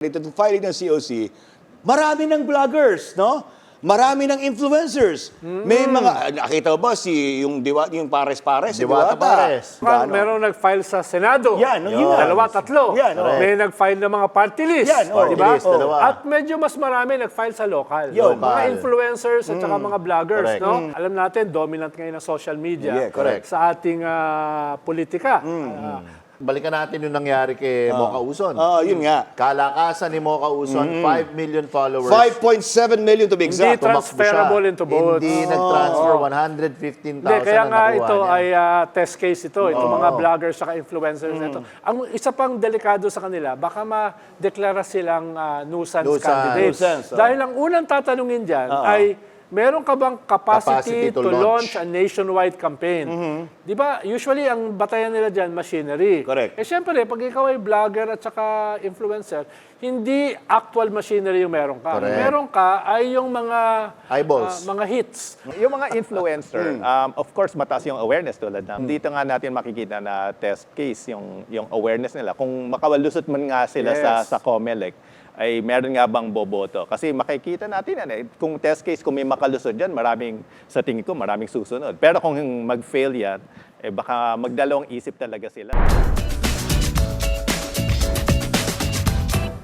Dito filing ng COC, marami ng vloggers, no? Marami ng influencers. May mga, nakita mo ba yung pares-pares? Diwata Pares. Merong nag-file sa Senado. Yan, yun. Dalawa, tatlo. Yan, May nag-file ng mga party list. Yan, di ba? list, dalawa. At medyo mas marami nag-file sa local. Yun. Mga influencers at saka mga vloggers. Correct. No? Alam natin, dominant ngayon ng social media Yeah, correct. sa ating politika. Balikan natin yung nangyari kay Mocha Uson. Yun nga. Kalakasan ni Mocha Uson, 5 million followers. 5.7 million to be Hindi exact. transferable into votes. Hindi nag-transfer, 115,000 Hindi, kaya ang nga nakuha ito niya. ay test case ito. Itong mga vloggers at influencers na ito. Ang isa pang delikado sa kanila, baka ma-deklara silang nuisance candidates. Nuisance, Dahil ang unang tatanungin dyan ay, meron ka bang capacity to launch a nationwide campaign? Di ba, usually ang batayan nila dyan, machinery. Correct. Eh syempre, pag ikaw ay vlogger at saka influencer, hindi actual machinery yung meron ka. Correct. Meron ka ay yung mga Eyeballs. mga hits. Yung mga influencer, of course, mataas yung awareness tulad na. Dito nga natin makikita na test case, yung awareness nila. Kung makawalusot man nga sila sa COMELEC, ay meron nga bang boboto? Kasi makikita natin yan kung test case, kung may makalusot dyan, sa tingin ko, maraming susunod. Pero kung mag-fail yan, baka magdalawang isip talaga sila.